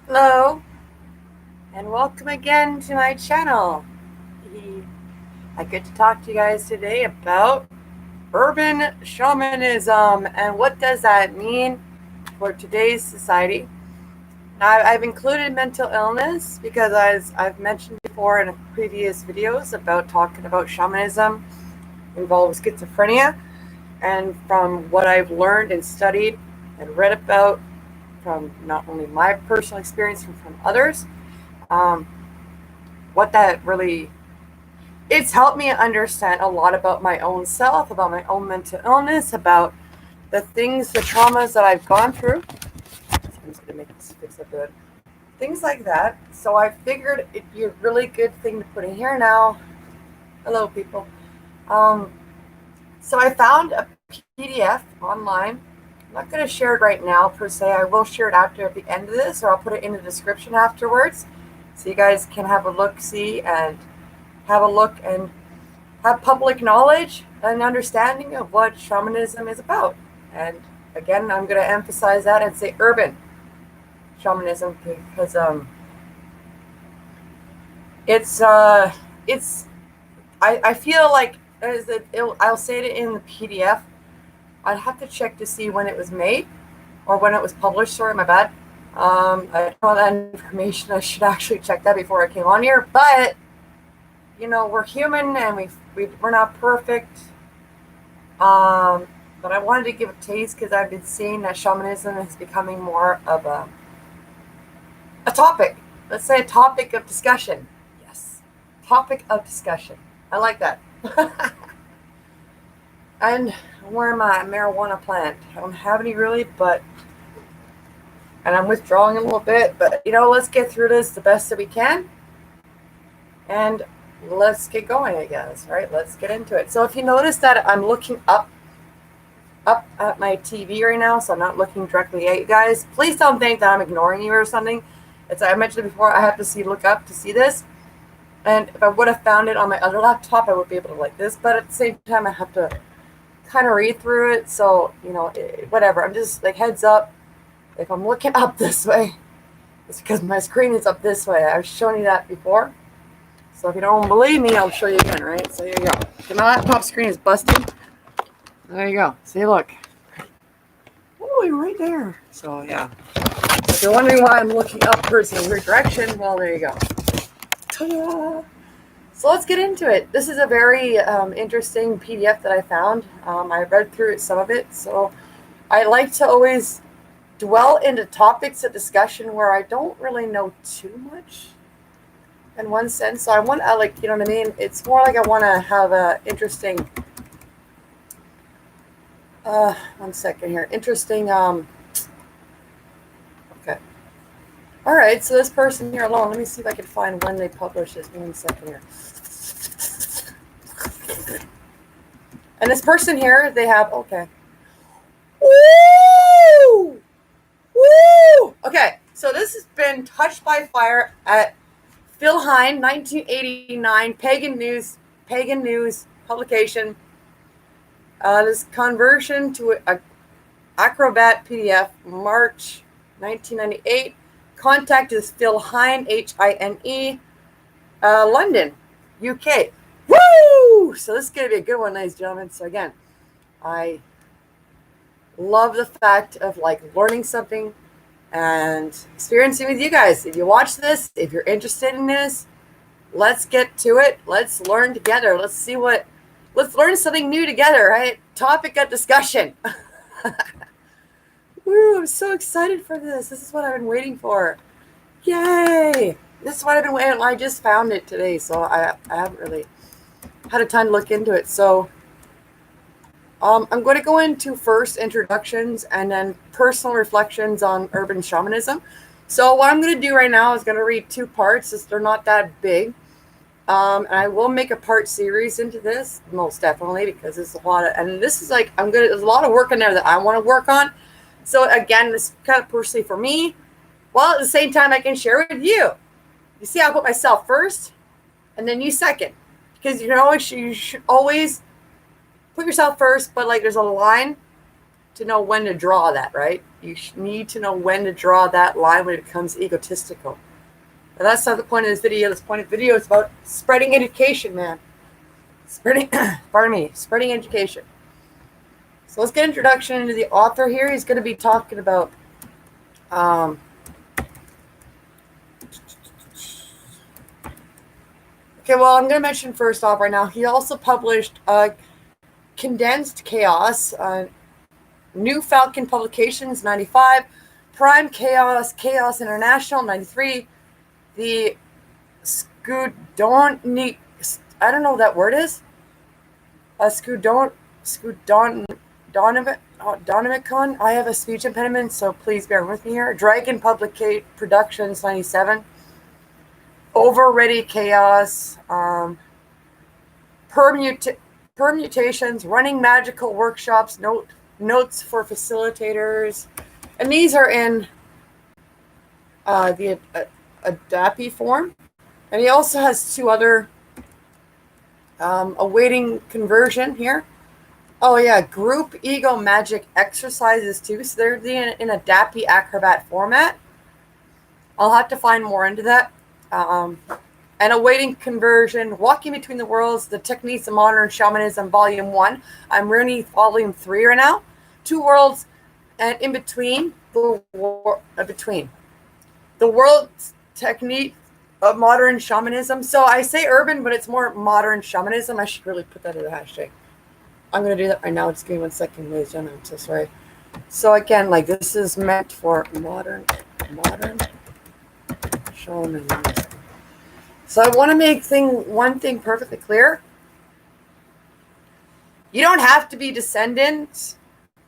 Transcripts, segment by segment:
Hello, and welcome again to my channel. I get to talk to you guys today about urban shamanism and what does that mean for today's society. Now, I've included mental illness because, as I've mentioned before in previous videos about talking about shamanism, involves schizophrenia, and from what I've learned and studied and read about from not only my personal experience and from others, um, what that really it's helped me understand a lot about my own self, about my own mental illness, about the things, the traumas that I've gone through. I'm just gonna make this fix up good. Things like that. So I figured it'd be a really good thing to put in here now. Hello, people. Um, so I found a PDF online. I'm not going to share it right now per se. I will share it after at the end of this, or I'll put it in the description afterwards, so you guys can have a look, see, and have a look and have public knowledge and understanding of what shamanism is about. And again, I'm going to emphasize that and say urban shamanism because it's it's I feel like I'll say it in the PDF. I'd have to check to see when it was made or when it was published. Sorry, my bad. I don't know that information. I should actually check that before I came on here. But we're human and we're not perfect. But I wanted to give a taste because I've been seeing that shamanism is becoming more of a topic. Let's say a topic of discussion. Yes, topic of discussion. I like that. And where my marijuana plant? I don't have any really, and I'm withdrawing a little bit. But let's get through this the best that we can, and let's get going. I guess, right? Let's get into it. So if you notice that I'm looking up at my TV right now, so I'm not looking directly at you guys. Please don't think that I'm ignoring you or something. As I mentioned before, I have to look up to see this. And if I would have found it on my other laptop, I would be able to like this. But at the same time, I have to kind of read through it. So, whatever. I'm just like, heads up. If I'm looking up this way, it's because my screen is up this way. I've shown you that before. So if you don't believe me, I'll show you again, right? So here you go. So my laptop screen is busted. There you go. See, look. Oh, you're right there. So, yeah. If you're wondering why I'm looking up versus in your direction, well, there you go. Ta-da! So let's get into it. This is a very interesting PDF that I found. I read through some of it. So I like to always dwell into topics of discussion where I don't really know too much in one sense. So I want to, like, you know what I mean? It's more like I want to have a interesting, one second here, interesting, okay. All right, so this person here alone, let me see if I can find when they published this. 1 second here. And this person here, they have, okay. Woo! Woo! Okay, so this has been touched by fire at Phil Hine, 1989, pagan news publication. This conversion to a Acrobat PDF, March 1998. Contact is Phil Hine, Hine, London, UK. Woo! So this is going to be a good one, ladies and gentlemen. So again, I love the fact of like learning something and experiencing with you guys. If you watch this, if you're interested in this, let's get to it. Let's learn together. Let's learn something new together, right? Topic of discussion. Woo, I'm so excited for this. This is what I've been waiting for. Yay! This is what I've been waiting. I just found it today, so I haven't really had a time to look into it. So I'm going to go into first introductions and then personal reflections on urban shamanism. So what I'm going to do right now is going to read 2 parts, since they're not that big. And I will make a part series into this, most definitely, because there's a lot of, and this is like, there's a lot of work in there that I want to work on. So again, this is kind of personally for me, while at the same time I can share with you. You see, I put myself first and then you second, because you should always put yourself first, but like there's a line to know when to draw that, right? You need to know when to draw that line when it becomes egotistical. But that's not the point of this video. This point of the video is about spreading education, man. Spreading, spreading education. So let's get an introduction into the author here. He's going to be talking about okay, well, I'm going to mention first off right now, he also published Condensed Chaos, New Falcon Publications, 95, Prime Chaos, Chaos International, 93, the Scudonic, I don't know what that word is, Donomicon. I have a speech impediment, so please bear with me here. Dragon Productions, 97. Over-Ready Chaos, Permutations, Running Magical Workshops, Notes for Facilitators. And these are in the Adapi form. And he also has two other awaiting conversion here. Oh yeah, group ego magic exercises too. So they're in a Dappy Acrobat format. I'll have to find more into that. And awaiting conversion, walking between the worlds, the techniques of modern shamanism, volume 1. I'm reading volume 3 right now. 2 worlds, and in between the world's technique of modern shamanism. So I say urban, but it's more modern shamanism. I should really put that in the hashtag. I'm going to do that right now. Just give me 1 second, ladies and gentlemen. I'm so sorry. So again, like this is meant for modern shamanism. So I want to make one thing perfectly clear. You don't have to be descendants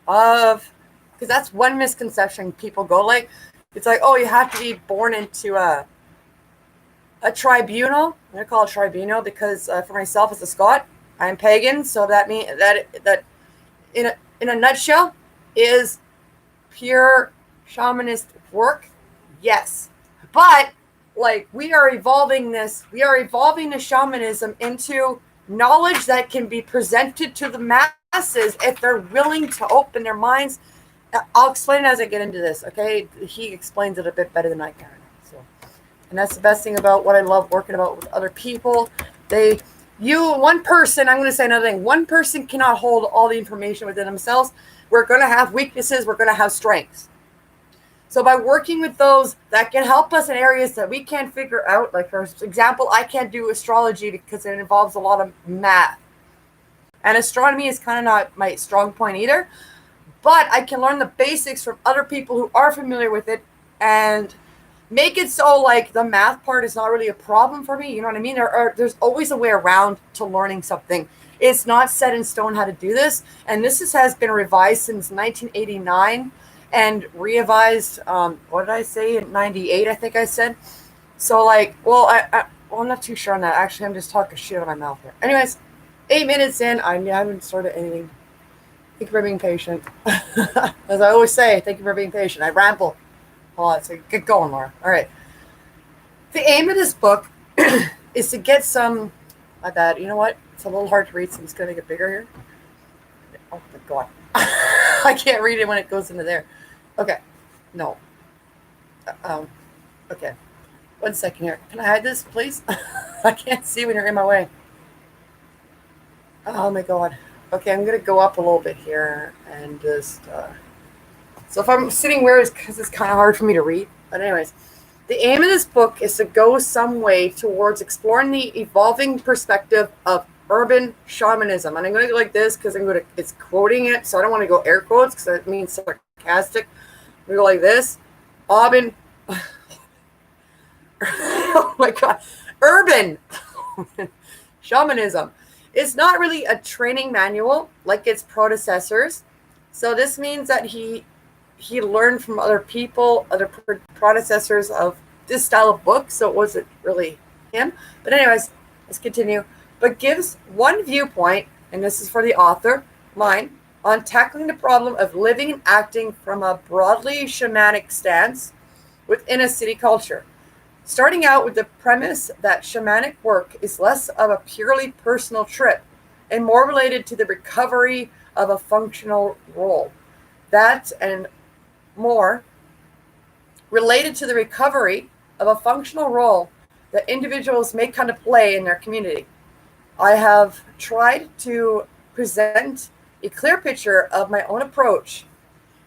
of, because that's one misconception people go like. It's like, oh, you have to be born into a tribunal. I'm going to call it tribunal because for myself as a Scot, I'm pagan. So that means that in a nutshell is pure shamanist work. Yes. But like we are evolving the shamanism into knowledge that can be presented to the masses if they're willing to open their minds. I'll explain as I get into this, okay? He explains it a bit better than I can. So, and that's the best thing about what I love working about with other people. One person, I'm going to say another thing. One person cannot hold all the information within themselves. We're going to have weaknesses. We're going to have strengths. So by working with those that can help us in areas that we can't figure out, like for example, I can't do astrology because it involves a lot of math. And astronomy is kind of not my strong point either. But I can learn the basics from other people who are familiar with it and make it so like the math part is not really a problem for me. You know what I mean? There's always a way around to learning something. It's not set in stone how to do this. And this has been revised since 1989. And revised, what did I say, in 98, I think I said. So, like, well, I'm not too sure on that. Actually, I'm just talking shit out of my mouth here. Anyways, 8 minutes in, I haven't started anything. Thank you for being patient. As I always say, thank you for being patient. I ramble. Hold on, so get going, Laura. All right. The aim of this book is to get some, my bad, you know what? It's a little hard to read, so I'm just going to get bigger here. Oh, my God. I can't read it when it goes into there. Okay. No. Okay. 1 second here. Can I hide this, please? I can't see when you're in my way. Oh, my God. Okay, I'm going to go up a little bit here and just... So if I'm sitting where it's because it's kind of hard for me to read. But anyways, the aim of this book is to go some way towards exploring the evolving perspective of urban shamanism. And I'm going to go like this because it's quoting it. So I don't want to go air quotes because that means sarcastic. We go like this. Urban. Oh my God. Urban shamanism. It's not really a training manual like its predecessors. So this means that he learned from other people, other predecessors of this style of book. So it wasn't really him. But anyways, let's continue. But gives one viewpoint, and this is for the author, mine, on tackling the problem of living and acting from a broadly shamanic stance within a city culture. Starting out with the premise that shamanic work is less of a purely personal trip and more related to the recovery of a functional role. That and more related to the recovery of a functional role that individuals may kind of play in their community. I have tried to present a clear picture of my own approach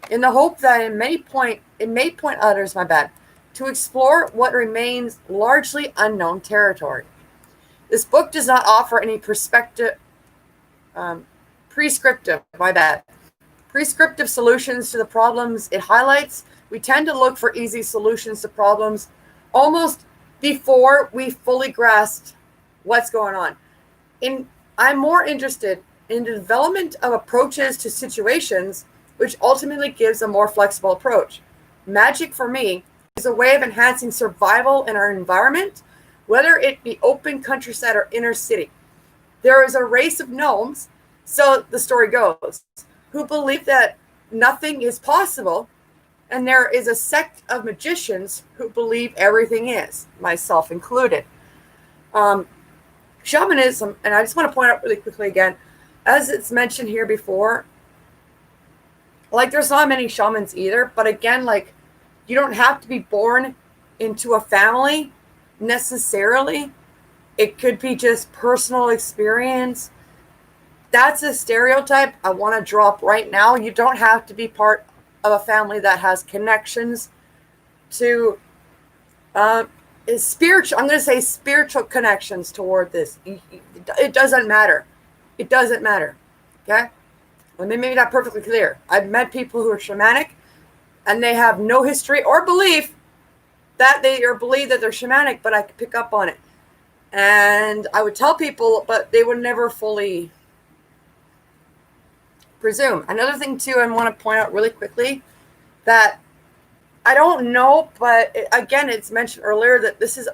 in the hope that it may point others, to explore what remains largely unknown territory. This book does not offer any prescriptive, prescriptive solutions to the problems it highlights. We tend to look for easy solutions to problems almost before we fully grasp what's going on. I'm more interested in the development of approaches to situations, which ultimately gives a more flexible approach. Magic for me is a way of enhancing survival in our environment, whether it be open countryside or inner city. There is a race of gnomes, so the story goes, who believe that nothing is possible, and there is a sect of magicians who believe everything is, myself included. Shamanism, and I just want to point out really quickly again, as it's mentioned here before, like there's not many shamans either, but again, like you don't have to be born into a family necessarily. It could be just personal experience. That's a stereotype I want to drop right now. You don't have to be part of a family that has connections to is spiritual. I'm going to say spiritual connections toward this. It doesn't matter. It doesn't matter. Okay? Let me make that perfectly clear. I've met people who are shamanic and they have no history or belief that believe that they're shamanic, but I could pick up on it. And I would tell people, but they would never fully presume. Another thing too, I want to point out really quickly that I don't know, but again, it's mentioned earlier that this is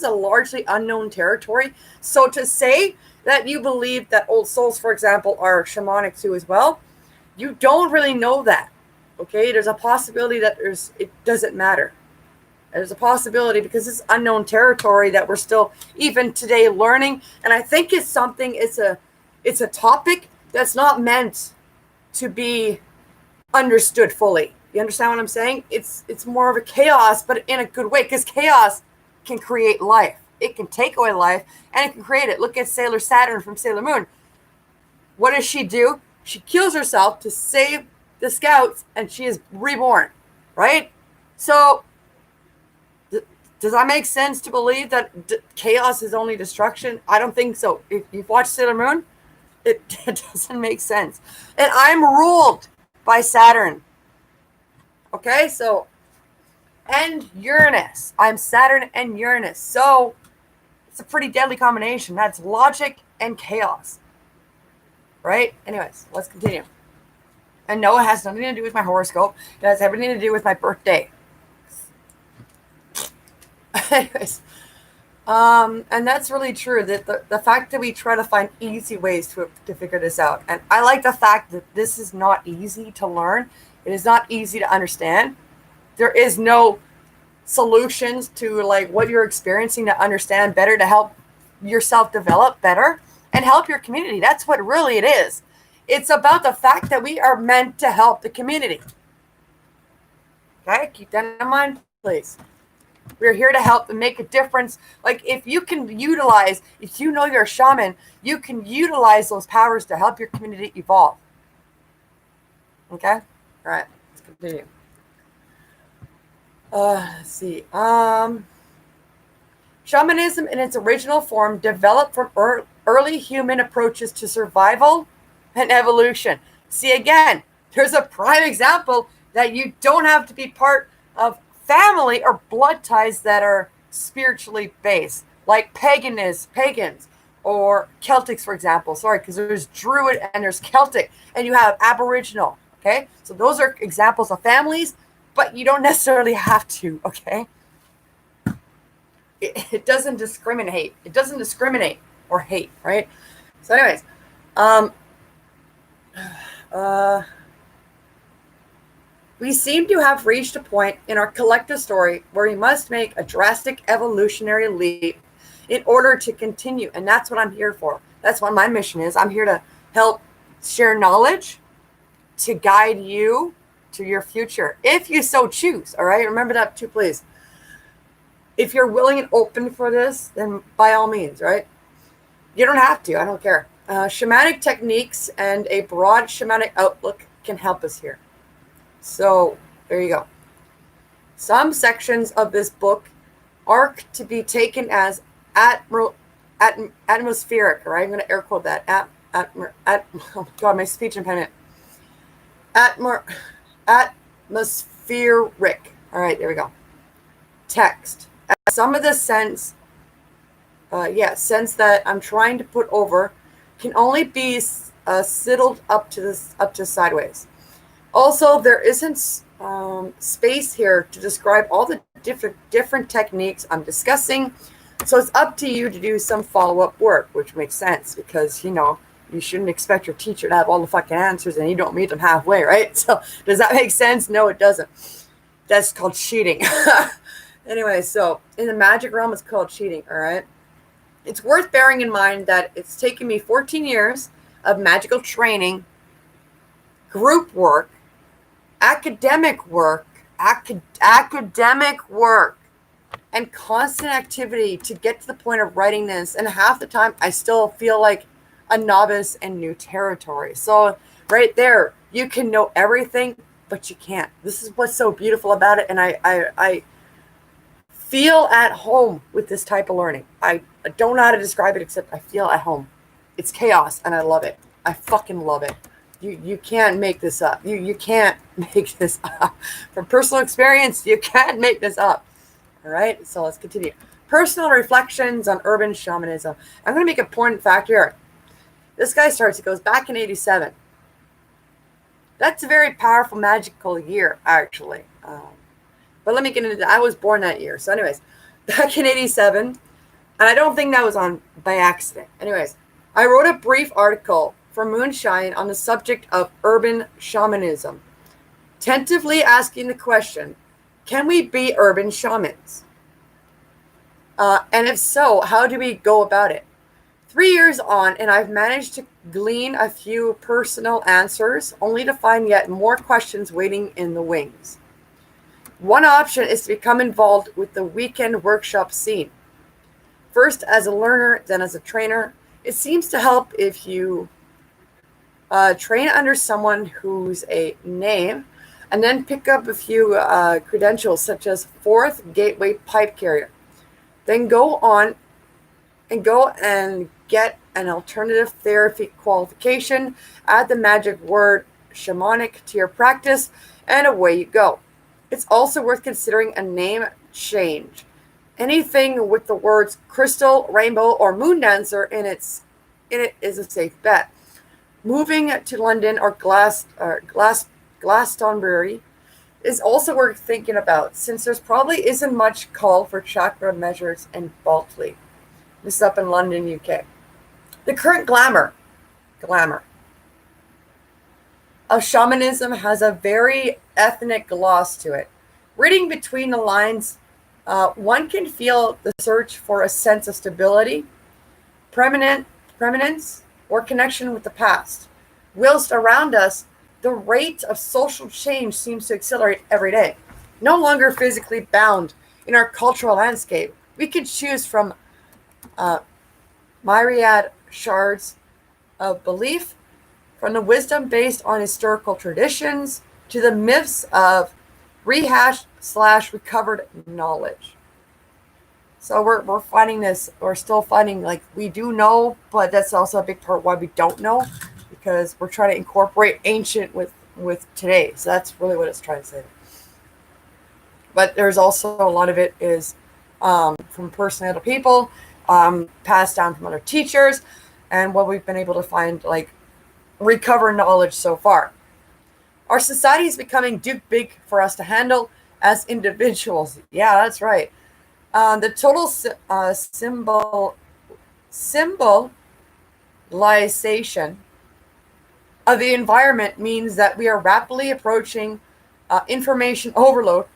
a largely unknown territory. So to say that you believe that old souls, for example, are shamanic too as well, you don't really know that. Okay, there's a possibility that it doesn't matter. There's a possibility because it's unknown territory that we're still even today learning. And I think it's a topic that's not meant to be understood fully. You understand what I'm saying? It's more of a chaos, but in a good way, because chaos can create life. It can take away life and it can create it. Look at Sailor Saturn from Sailor Moon. What does she do? She kills herself to save the scouts and she is reborn, right? So does that make sense to believe that chaos is only destruction? I don't think so. If you've watched Sailor Moon, it doesn't make sense. And I'm ruled by Saturn. Okay, so, and Uranus. I'm Saturn and Uranus. So, it's a pretty deadly combination. That's logic and chaos. Right? Anyways, let's continue. And no, it has nothing to do with my horoscope. It has everything to do with my birthday. Anyways, and that's really true. That the fact that we try to find easy ways to figure this out. And I like the fact that this is not easy to learn. It is not easy to understand. There is no solutions to like what you're experiencing to understand better, to help yourself develop better and help your community. That's what really it is. It's about the fact that we are meant to help the community. Okay, keep that in mind, please. We're here to help and make a difference. Like if you know you're a shaman, you can utilize those powers to help your community evolve. Okay? All right, let's continue. Let's see. Shamanism in its original form developed from early human approaches to survival and evolution. See, again, there's a prime example that you don't have to be part of family or blood ties that are spiritually based, like pagans, or Celtics, for example. Sorry, because there's Druid and there's Celtic, and you have Aboriginal. Okay, so those are examples of families, but you don't necessarily have to. Okay, it doesn't discriminate. It doesn't discriminate or hate, right? So, anyways, we seem to have reached a point in our collective story where we must make a drastic evolutionary leap in order to continue. And that's what I'm here for. That's what my mission is. I'm here to help share knowledge to guide you to your future, if you so choose. All right, remember that too, please. If you're willing and open for this, then by all means, right? You don't have to. I don't care. Shamanic techniques and a broad shamanic outlook can help us here. So there you go. Some sections of this book are to be taken as atmospheric. All right, I'm going to air quote that. Oh God, my speech impediment. Atmospheric. All right, there we go. Text. Some of the sense that I'm trying to put over can only be sidled up to sideways. Also, there isn't space here to describe all the different techniques I'm discussing, so it's up to you to do some follow-up work, which makes sense because you shouldn't expect your teacher to have all the fucking answers and you don't meet them halfway, right? So does that make sense? No, it doesn't. That's called cheating. Anyway, so in the magic realm, it's called cheating, all right? It's worth bearing in mind that it's taken me 14 years of magical training, group work, academic work, and constant activity to get to the point of writing this. And half the time, I still feel like a novice in new territory. So right there, you can know everything, but you can't. This is what's so beautiful about it. And I feel at home with this type of learning. I don't know how to describe it except I feel at home. It's chaos and I love it. I fucking love it. You can't make this up. You can't make this up. From personal experience, you can't make this up. All right, so let's continue. Personal reflections on urban shamanism. I'm going to make a important fact here. This guy it goes back in 87. That's a very powerful, magical year, actually. But let me get into that. I was born that year. So anyways, back in 87, and I don't think that was by accident. Anyways, I wrote a brief article for Moonshine on the subject of urban shamanism, tentatively asking the question, can we be urban shamans? And if so, how do we go about it? 3 years on, and I've managed to glean a few personal answers, only to find yet more questions waiting in the wings. One option is to become involved with the weekend workshop scene. First as a learner, then as a trainer. It seems to help if you train under someone who's a name, and then pick up a few credentials such as 4th Gateway Pipe Carrier. Then go and get an alternative therapy qualification, add the magic word shamanic to your practice, and away you go. It's also worth considering a name change. Anything with the words crystal, rainbow, or moon dancer in it is a safe bet. Moving to London or Glastonbury is also worth thinking about, since there's probably isn't much call for chakra measures in Baltley. This is up in London, UK. The current glamour of shamanism has a very ethnic gloss to it. Reading between the lines, one can feel the search for a sense of stability, permanence, or connection with the past. Whilst around us, the rate of social change seems to accelerate every day. No longer physically bound in our cultural landscape, we can choose from myriad shards of belief, from the wisdom based on historical traditions to the myths of rehashed/recovered knowledge. So we're finding this, we're still finding like we do know, but that's also a big part why we don't know, because we're trying to incorporate ancient with today. So that's really what it's trying to say. But there's also a lot of it is from personal other people, passed down from other teachers, and what we've been able to find, like, recover knowledge so far. Our society is becoming too big for us to handle as individuals. Yeah, that's right. The total symbolization of the environment means that we are rapidly approaching information overload.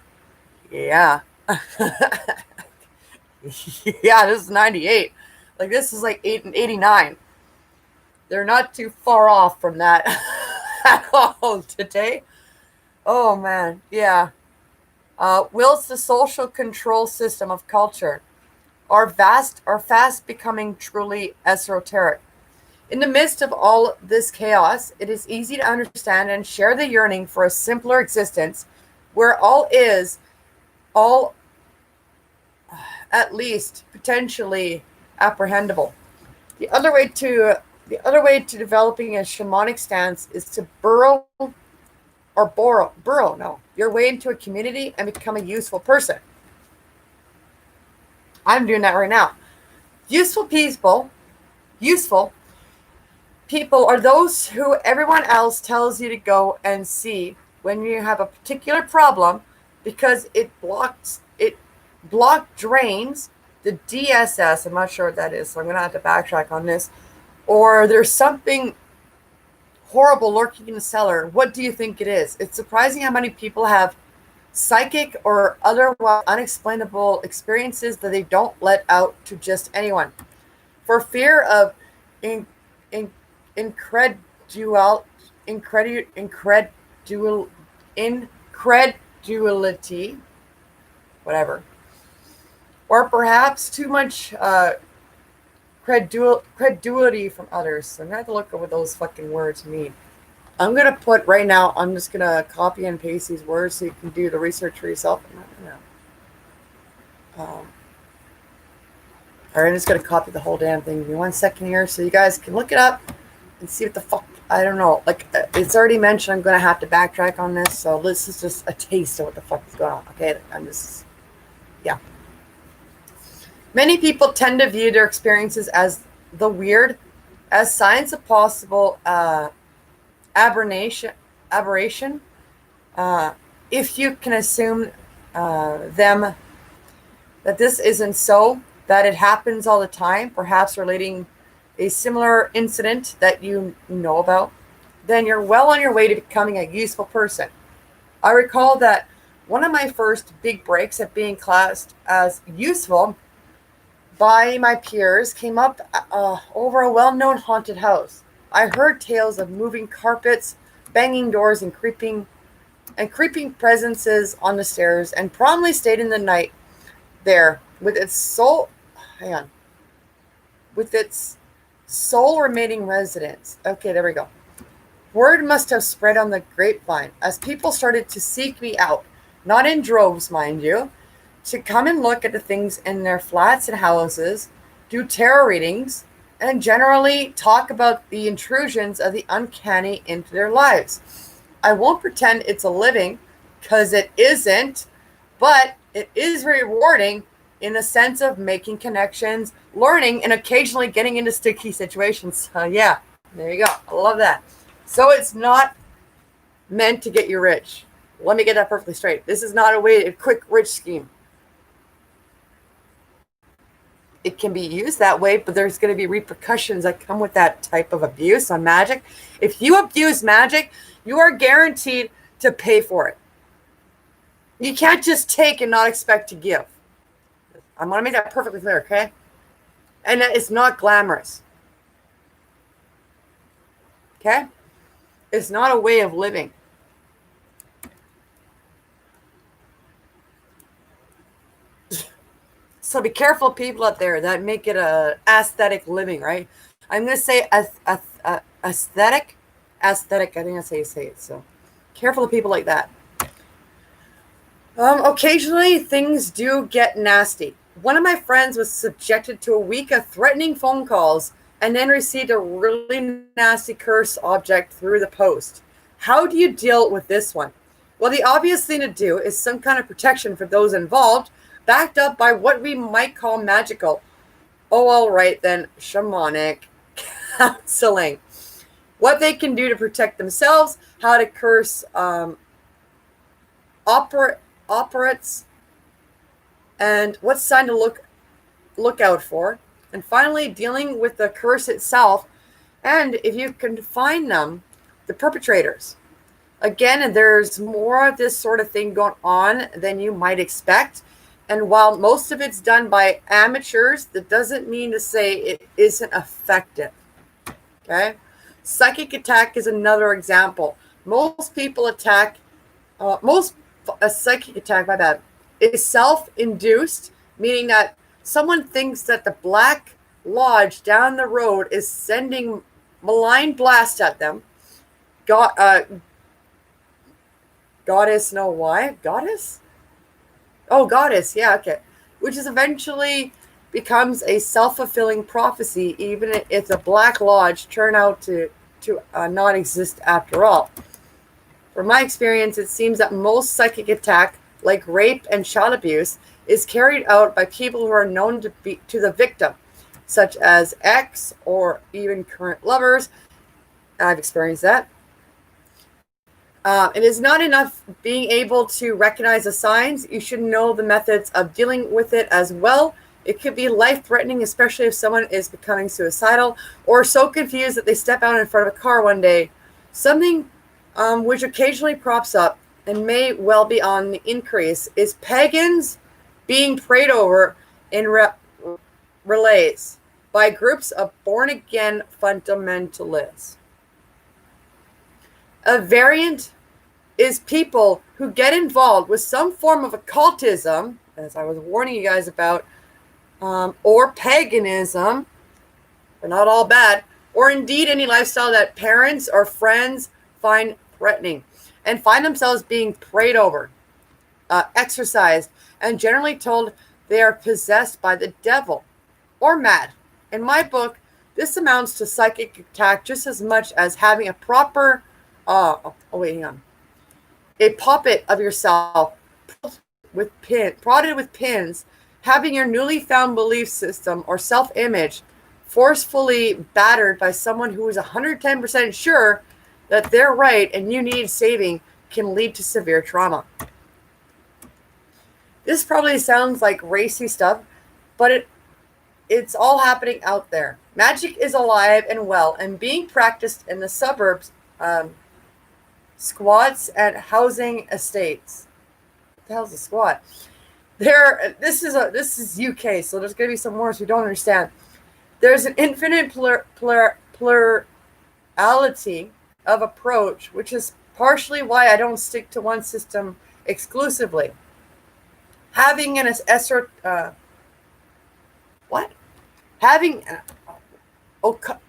Yeah. Yeah, this is 98. Like, this is like 89. They're not too far off from that. at all today. Oh man, yeah. Will's the social control system of culture. Are fast becoming truly esoteric. In the midst of all this chaos, it is easy to understand and share the yearning for a simpler existence where all is, all at least potentially apprehendable. The other way to developing a shamanic stance is to burrow your way into a community and become a useful person. I'm doing that right now. Useful people, useful people are those who everyone else tells you to go and see when you have a particular problem because it block drains the DSS. I'm not sure what that is, so I'm gonna have to backtrack on this. Or there's something horrible lurking in the cellar. What do you think it is? It's surprising how many people have psychic or otherwise unexplainable experiences that they don't let out to just anyone. For fear of in, in, incredul, incredulity, whatever. Or perhaps too much credulity from others. So I'm going to have to look at what those fucking words mean. I'm going to put right now, I'm just going to copy and paste these words so you can do the research for yourself. I'm just going to copy the whole damn thing. Give me 1 second here so you guys can look it up and see what the fuck. I don't know. Like, it's already mentioned I'm going to have to backtrack on this. So this is just a taste of what the fuck is going on. Okay, I'm just, yeah. Many people tend to view their experiences as the weird, as signs of possible aberration. If you can assume them that this isn't so, that it happens all the time, perhaps relating a similar incident that you know about, then you're well on your way to becoming a useful person. I recall that one of my first big breaks at being classed as useful by my peers came up over a well-known haunted house. I heard tales of moving carpets, banging doors, and creeping presences on the stairs, and promptly stayed in the night there with its sole remaining residents. Okay, there we go. Word must have spread on the grapevine as people started to seek me out, not in droves, mind you, to come and look at the things in their flats and houses, do tarot readings, and generally talk about the intrusions of the uncanny into their lives. I won't pretend it's a living, because it isn't, but it is rewarding in a sense of making connections, learning, and occasionally getting into sticky situations. So yeah, there you go. I love that. So it's not meant to get you rich. Let me get that perfectly straight. This is not a quick rich scheme. It can be used that way, but there's going to be repercussions that come with that type of abuse on magic. If you abuse magic, you are guaranteed to pay for it. You can't just take and not expect to give. I want to make that perfectly clear, okay? And it's not glamorous. Okay? It's not a way of living. So be careful, people out there that make it a aesthetic living, right? I'm going to say aesthetic. Aesthetic, I think that's how you say it. So careful of people like that. Occasionally, things do get nasty. One of my friends was subjected to a week of threatening phone calls and then received a really nasty curse object through the post. How do you deal with this one? Well, the obvious thing to do is some kind of protection for those involved, backed up by what we might call magical. Oh, all right then, shamanic counseling. What they can do to protect themselves, how to curse operates, and what sign to look out for, and finally dealing with the curse itself, and if you can find them, the perpetrators. Again, there's more of this sort of thing going on than you might expect, and while most of it's done by amateurs, that doesn't mean to say it isn't effective. Okay, Psychic attack is another example. Most people attack, most a psychic attack, my bad, is self-induced, meaning that someone thinks that the Black Lodge down the road is sending malign blast at them. God, goddess, no, why? Goddess? Oh, goddess, yeah, okay. Which is eventually becomes a self-fulfilling prophecy, even if the Black Lodge turn out to not exist after all. From my experience, it seems that most psychic attack, like rape and child abuse, is carried out by people who are known to the victim, such as ex or even current lovers. I've experienced that. It is not enough being able to recognize the signs. You should know the methods of dealing with it as well. It could be life-threatening, especially if someone is becoming suicidal or so confused that they step out in front of a car one day. Something which occasionally props up and may well be on the increase is pagans being prayed over in relays by groups of born-again fundamentalists. A variant is people who get involved with some form of occultism, as I was warning you guys about, or paganism, but not all bad, or indeed any lifestyle that parents or friends find threatening, and find themselves being prayed over, exorcised, and generally told they are possessed by the devil or mad. In my book, this amounts to psychic attack just as much as having a proper a puppet of yourself prodded with pins, having your newly found belief system or self-image forcefully battered by someone who is 110% sure that they're right and you need saving, can lead to severe trauma. This probably sounds like racy stuff, but it's all happening out there. Magic is alive and well and being practiced in the suburbs, squats and housing estates. What the hell's a squat? This is UK, so there's going to be some words we don't understand. There's an infinite plurality of approach, which is partially why I don't stick to one system exclusively. Having an occultic,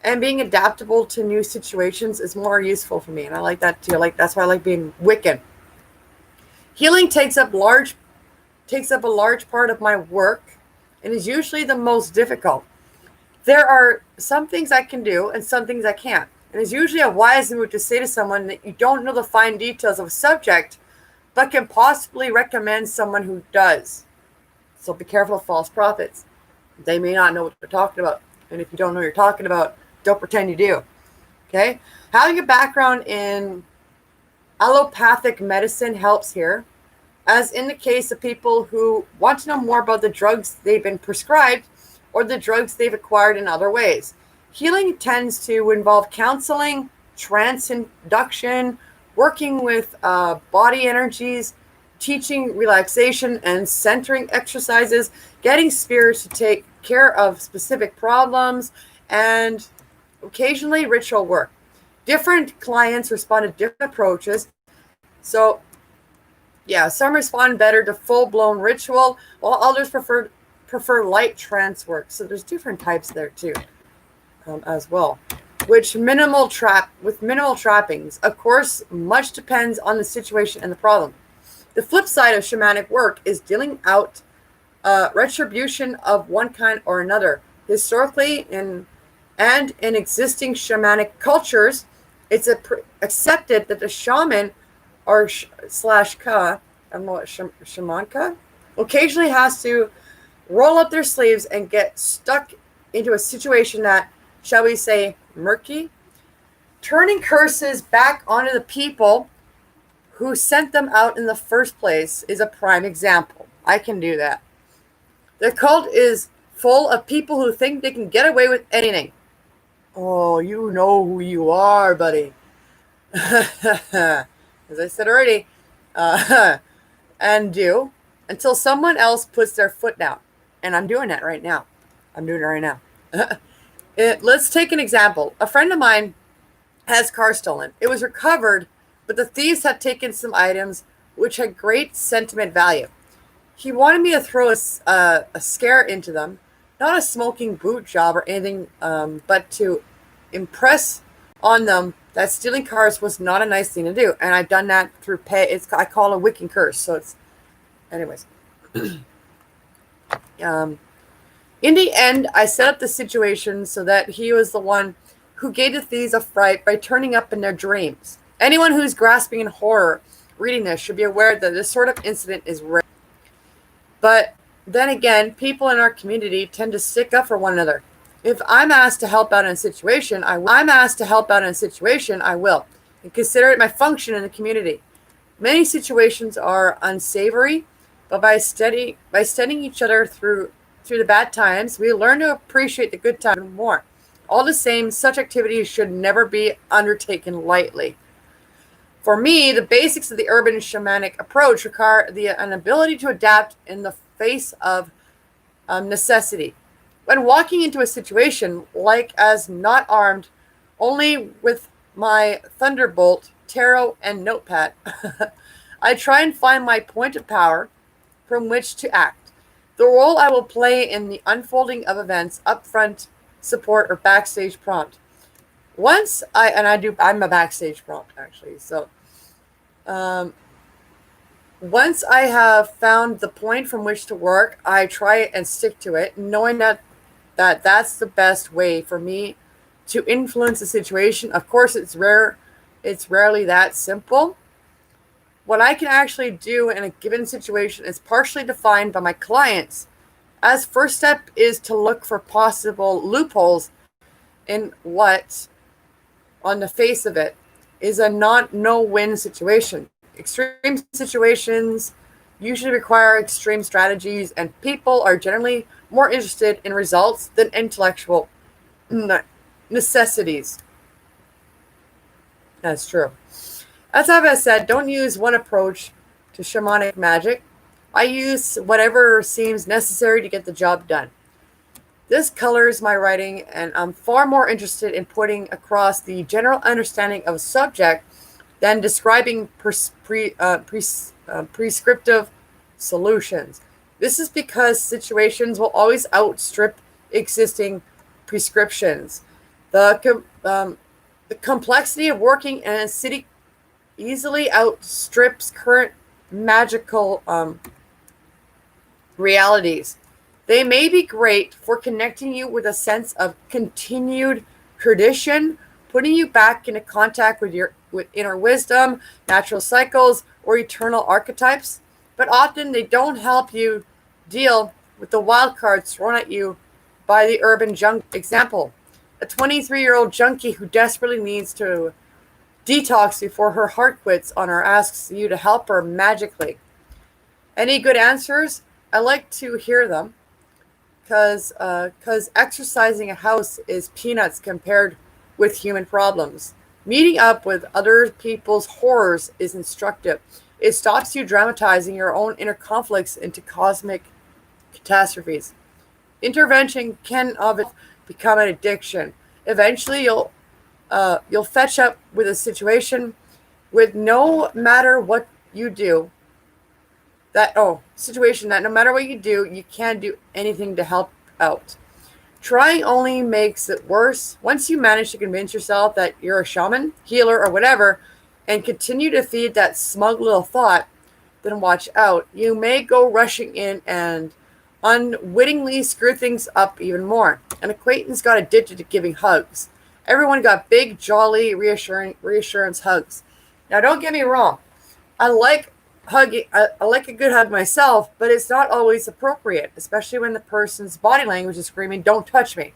and being adaptable to new situations is more useful for me, and I like that too. That's why I like being Wiccan. Healing takes up a large part of my work and is usually the most difficult. There are some things I can do and some things I can't. And it's usually a wise move to say to someone that you don't know the fine details of a subject, but can possibly recommend someone who does. So be careful of false prophets. They may not know what they're talking about. And if you don't know what you're talking about, don't pretend you do. Okay? Having a background in allopathic medicine helps here, as in the case of people who want to know more about the drugs they've been prescribed or the drugs they've acquired in other ways. Healing tends to involve counseling, trance induction, working with body energies, teaching relaxation and centering exercises, getting spirits to take care of specific problems, and occasionally ritual work. Different clients respond to different approaches. So, yeah, some respond better to full-blown ritual, while others prefer light trance work. So there's different types there too. As well, with minimal trappings. Of course, much depends on the situation and the problem. The flip side of shamanic work is dealing out retribution of one kind or another. Historically, in existing shamanic cultures, it's accepted that the shaman or /ka, I don't know what shamanka, occasionally has to roll up their sleeves and get stuck into a situation that, shall we say, murky. Turning curses back onto the people who sent them out in the first place is a prime example. I can do that. The cult is full of people who think they can get away with anything. Oh, you know who you are, buddy. As I said already, and do until someone else puts their foot down. And I'm doing that right now. I'm doing it right now. Let's take an example. A friend of mine has car stolen. It was recovered, but the thieves had taken some items which had great sentiment value. He wanted me to throw a scare into them, not a smoking boot job or anything, but to impress on them that stealing cars was not a nice thing to do. And I've done that through pay. I call it a wicking curse. So it's, anyways. In the end, I set up the situation so that he was the one who gave the thieves a fright by turning up in their dreams. Anyone who's grasping in horror reading this should be aware that this sort of incident is rare. But then again, people in our community tend to stick up for one another. If I'm asked to help out in a situation, I will, and consider it my function in the community. Many situations are unsavory, but by studying each other through the bad times, we learn to appreciate the good times more. All the same, such activities should never be undertaken lightly. For me, the basics of the urban shamanic approach require an ability to adapt in the face of necessity. When walking into a situation, like as not armed, only with my thunderbolt, tarot, and notepad, I try and find my point of power from which to act. The role I will play in the unfolding of events, upfront support, or backstage prompt. I'm a backstage prompt actually. So, once I have found the point from which to work, I try and stick to it, knowing that's the best way for me to influence the situation. Of course, it's rarely that simple. What I can actually do in a given situation is partially defined by my clients. As first step is to look for possible loopholes in what, on the face of it, is a no-win situation. Extreme situations usually require extreme strategies, and people are generally more interested in results than intellectual necessities. That's true. As I've said, don't use one approach to shamanic magic. I use whatever seems necessary to get the job done. This colors my writing, and I'm far more interested in putting across the general understanding of a subject than describing prescriptive solutions. This is because situations will always outstrip existing prescriptions. The complexity of working in a city easily outstrips current magical realities. They may be great for connecting you with a sense of continued tradition, putting you back into contact with inner wisdom, natural cycles, or eternal archetypes, but often they don't help you deal with the wild cards thrown at you by the urban junkie. Example, a 23-year-old junkie who desperately needs to detox before her heart quits on her asks you to help her magically. Any good answers? I like to hear them, because exercising a house is peanuts compared with human problems. Meeting up with other people's horrors is instructive. It stops you dramatizing your own inner conflicts into cosmic catastrophes. Intervention can of it become an addiction. Eventually, you'll fetch up with a situation with no matter what you do. Situation that no matter what you do, you can't do anything to help out. Trying only makes it worse. Once you manage to convince yourself that you're a shaman, healer, or whatever, and continue to feed that smug little thought, then watch out. You may go rushing in and unwittingly screw things up even more. An acquaintance got addicted to giving hugs. Everyone got big, jolly, reassurance hugs. Now, don't get me wrong. I like hugging. I like a good hug myself, but it's not always appropriate, especially when the person's body language is screaming, "Don't touch me."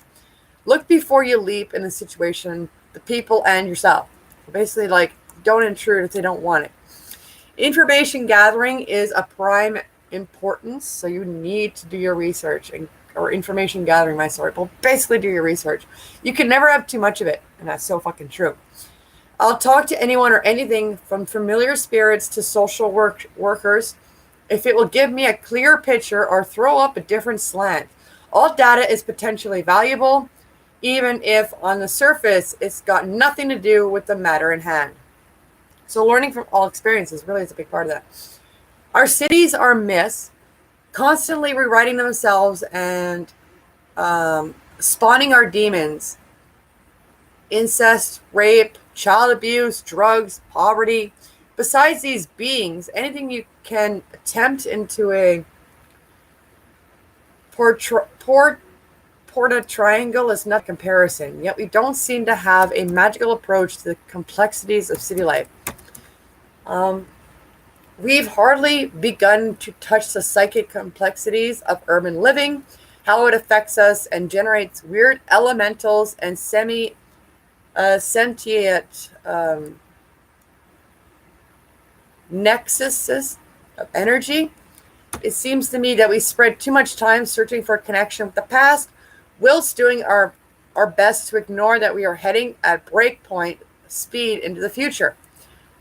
Look before you leap in the situation, the people, and yourself. Basically, like, don't intrude if they don't want it. Information gathering is a prime importance, so you need to do your research or information gathering, well, basically do your research. You can never have too much of it, and that's so fucking true. I'll talk to anyone or anything from familiar spirits to social workers if it will give me a clear picture or throw up a different slant. All data is potentially valuable, even if on the surface it's got nothing to do with the matter in hand. So learning from all experiences really is a big part of that. Our cities are myths, constantly rewriting themselves and spawning our demons. Incest, rape, child abuse, drugs, poverty. Besides these beings, anything you can attempt into a porta triangle is not comparison, yet we don't seem to have a magical approach to the complexities of city life. We've hardly begun to touch the psychic complexities of urban living, how it affects us and generates weird elementals and sentient nexuses of energy. It seems to me that we spread too much time searching for a connection with the past, whilst doing our best to ignore that we are heading at breakpoint speed into the future.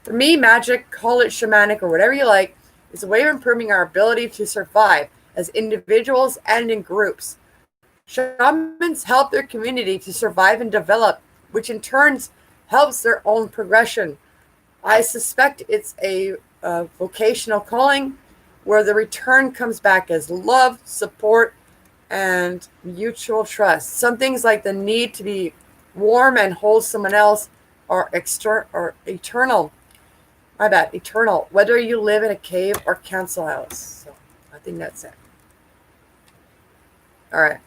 For me, magic, call it shamanic or whatever you like, is a way of improving our ability to survive as individuals and in groups. Shamans help their community to survive and develop, which in turn helps their own progression. I suspect it's a vocational calling where the return comes back as love, support, and mutual trust. Some things like the need to be warm and hold someone else are eternal. My bad, eternal. Whether you live in a cave or council house. So I think that's it. All right.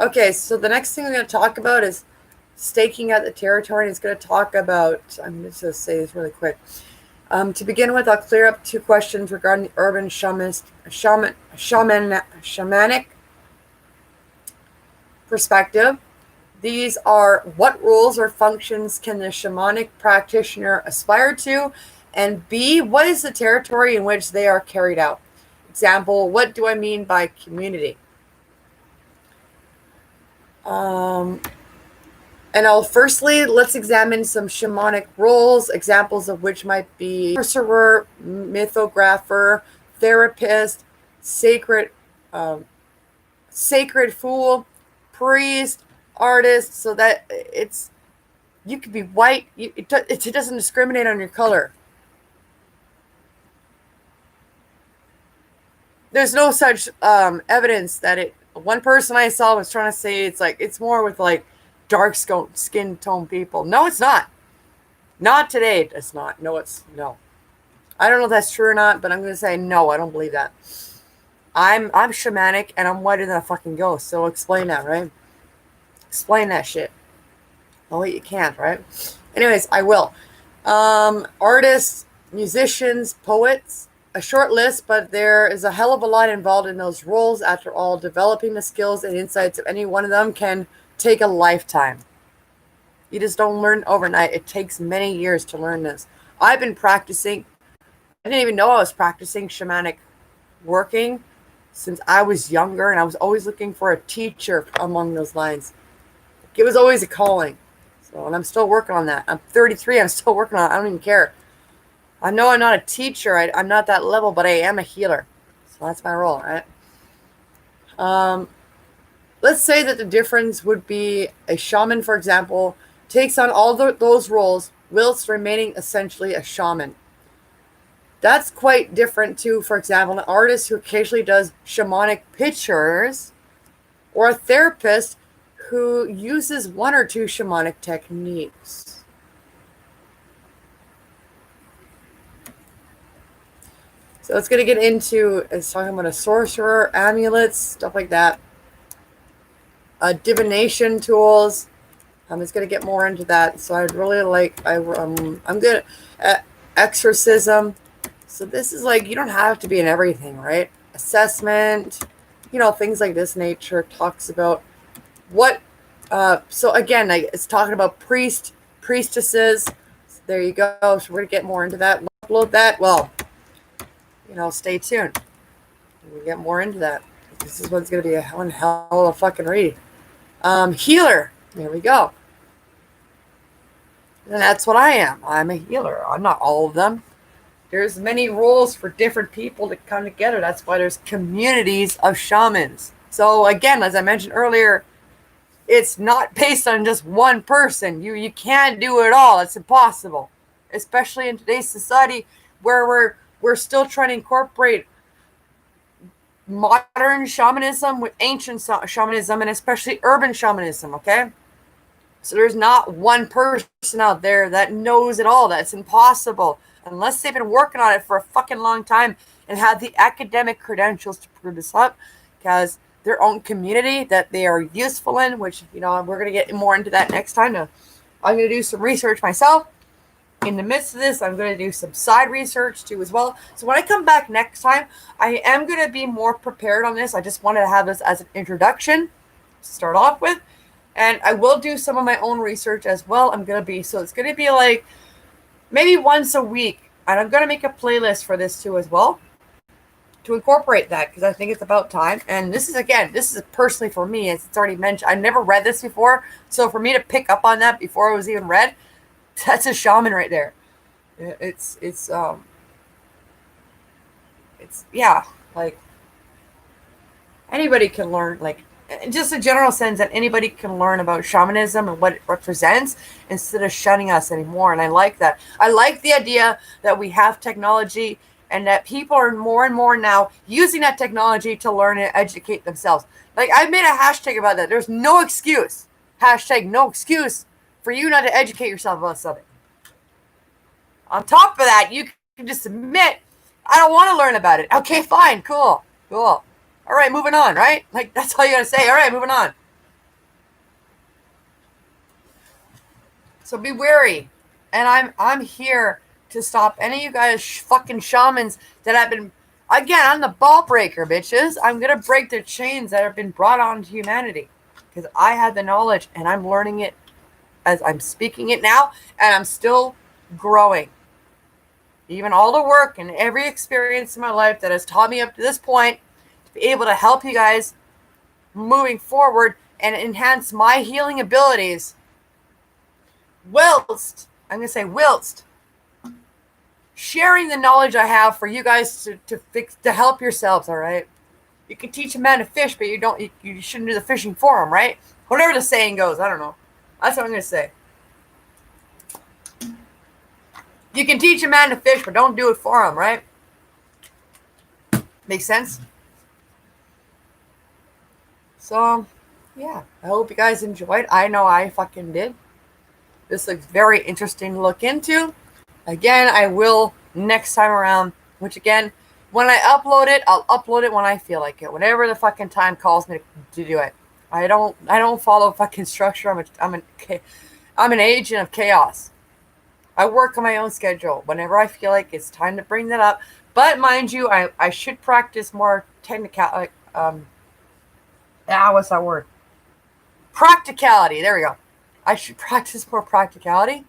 Okay, so the next thing we're going to talk about is staking out the territory. And it's going to talk about, I'm just going to say this really quick. To begin with, I'll clear up 2 questions regarding the urban shamanic perspective. These are, what roles or functions can the shamanic practitioner aspire to? And B, what is the territory in which they are carried out? Example, what do I mean by community? Firstly, let's examine some shamanic roles, examples of which might be sorcerer, mythographer, therapist, sacred fool, priest, artist, so that you could be white. It doesn't discriminate on your color. There's no such evidence that it. One person I saw was trying to say it's more with like dark skin tone people. No, it's not. Not today. It's not. No. I don't know if that's true or not, but I'm going to say no. I don't believe that. I'm shamanic and I'm whiter than a fucking ghost. So explain that, right? Explain that shit. Oh wait, you can't, right? Anyways, I will. Artists, musicians, poets. A short list, but there is a hell of a lot involved in those roles. After all, developing the skills and insights of any one of them can take a lifetime. You just don't learn overnight. It takes many years to learn this. I've been practicing. I didn't even know I was practicing shamanic working since I was younger, and I was always looking for a teacher among those lines. It was always a calling. So, and I'm still working on that. I'm 33. I'm still working on it. I don't even care. I know I'm not a teacher. I'm not that level, but I am a healer. So that's my role, right? Let's say that the difference would be a shaman, for example, takes on all those roles whilst remaining essentially a shaman. That's quite different to, for example, an artist who occasionally does shamanic pictures, or a therapist who uses 1 or 2 shamanic techniques. So it's going to get into, it's talking about a sorcerer, amulets, stuff like that. Divination tools. It's going to get more into that. So I'd really like, I'm good at exorcism. So this is like, you don't have to be in everything, right? Assessment, things like this nature talks about what, so again, it's talking about priestesses. So there you go. So we're going to get more into that. Upload that. Well, stay tuned. We'll get more into that. This is what's going to be one hell of a fucking read. Healer. There we go. And that's what I am. I'm a healer. I'm not all of them. There's many roles for different people to come together. That's why there's communities of shamans. So again, as I mentioned earlier, it's not based on just one person. You can't do it all. It's impossible, especially in today's society where we're still trying to incorporate modern shamanism with ancient shamanism, and especially urban shamanism. Okay, so there's not one person out there that knows it all. That's impossible unless they've been working on it for a fucking long time and have the academic credentials to prove this up, because their own community that they are useful in, which, you know, we're going to get more into that next time. I'm going to do some research myself. In the midst of this, I'm going to do some side research too as well. So when I come back next time, I am going to be more prepared on this. I just wanted to have this as an introduction to start off with. And I will do some of my own research as well. So it's going to be like maybe once a week. And I'm going to make a playlist for this too as well, to incorporate that, because I think it's about time. And this is personally for me, as it's already mentioned. I never read this before. So for me to pick up on that before it was even read, that's a shaman right there. It's yeah, like anybody can learn, like just a general sense that anybody can learn about shamanism and what it represents instead of shunning us anymore. And I like that. I like the idea that we have technology and that people are more and more now using that technology to learn and educate themselves. Like, I made a hashtag about that. There's no excuse. Hashtag no excuse for you not to educate yourself about something. On top of that, you can just admit, I don't want to learn about it. Okay, fine, cool. All right, moving on, right? Like, that's all you got to say. All right, moving on. So be wary. And I'm here to stop any of you guys fucking shamans that have been, again, I'm the ball breaker, bitches. I'm going to break the chains that have been brought on to humanity, because I have the knowledge and I'm learning it as I'm speaking it now, and I'm still growing. Even all the work and every experience in my life that has taught me up to this point to be able to help you guys moving forward and enhance my healing abilities, whilst sharing the knowledge I have for you guys to help yourselves. All right, you can teach a man to fish, but you shouldn't do the fishing for him, right? Whatever the saying goes, I don't know. That's what I'm going to say. You can teach a man to fish, but don't do it for him, right? Makes sense? So, yeah. I hope you guys enjoyed. I know I fucking did. This looks very interesting to look into. Again, I will next time around, which again, when I upload it, I'll upload it when I feel like it. Whenever the fucking time calls me to do it. I don't follow fucking structure. I'm an agent of chaos. I work on my own schedule whenever I feel like it's time to bring that up. But mind you, I should practice more technical. What's that word? Practicality. There we go. I should practice more practicality.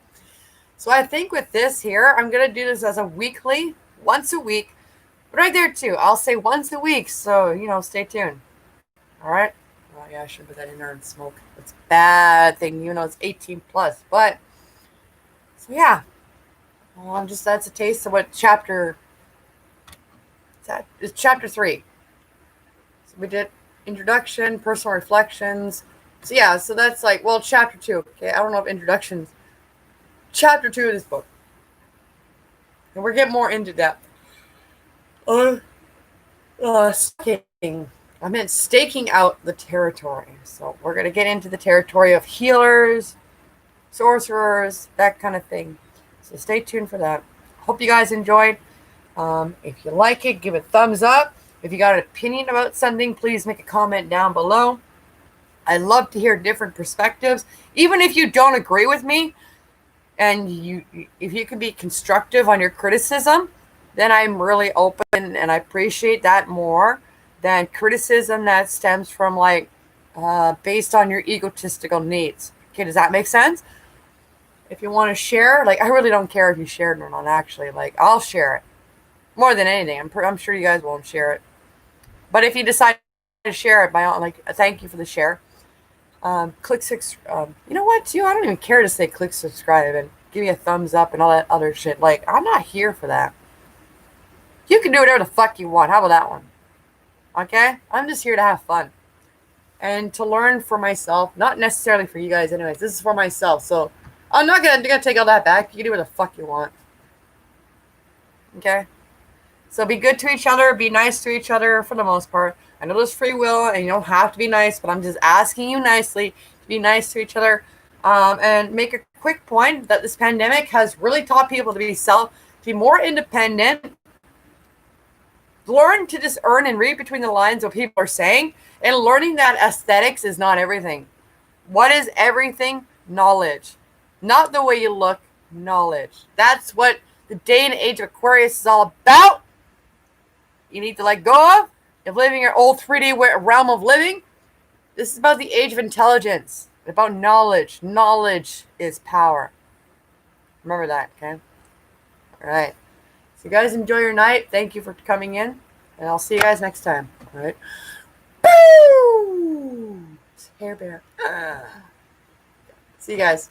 So I think with this here, I'm gonna do this as a weekly, once a week. But right there too, I'll say once a week. So stay tuned. All right. Oh yeah, I should put that in there and smoke. It's a bad thing, it's 18 plus. But so yeah, that's a taste of what chapter. It's chapter 3. So we did introduction, personal reflections. So yeah, so that's like, well, chapter 2. Okay, I don't know if introductions. Chapter 2 of this book, and we're getting more into depth. I meant staking out the territory. So we're going to get into the territory of healers, sorcerers, that kind of thing. So stay tuned for that. Hope you guys enjoyed. If you like it, give it a thumbs up. If you got an opinion about something, please make a comment down below. I love to hear different perspectives. Even if you don't agree with me, and if you can be constructive on your criticism, then I'm really open, and I appreciate that more than criticism that stems from based on your egotistical needs. Okay, does that make sense? If you want to share, I really don't care if you share it or not, actually. I'll share it. More than anything. I'm sure you guys won't share it. But if you decide to share it, thank you for the share. Click subscribe. You know what, too? I don't even care to say click subscribe and give me a thumbs up and all that other shit. I'm not here for that. You can do whatever the fuck you want. How about that one? Okay? I'm just here to have fun and to learn for myself, not necessarily for you guys anyways. This is for myself. So I'm not gonna take all that back. You can do what the fuck you want. Okay? So be good to each other, be nice to each other for the most part. I know there's free will and you don't have to be nice, but I'm just asking you nicely to be nice to each other. And make a quick point that this pandemic has really taught people to be more independent, learn to just earn and read between the lines what people are saying, and learning that aesthetics is not everything. What is everything? Knowledge. Not the way you look, knowledge. That's what the day and age of Aquarius is all about. You need to let go of living your old 3D realm of living. This is about the age of intelligence, about knowledge. Knowledge is power. Remember that, okay? All right. So you guys enjoy your night. Thank you for coming in, and I'll see you guys next time. All right. Boo! Hair bear. See you guys.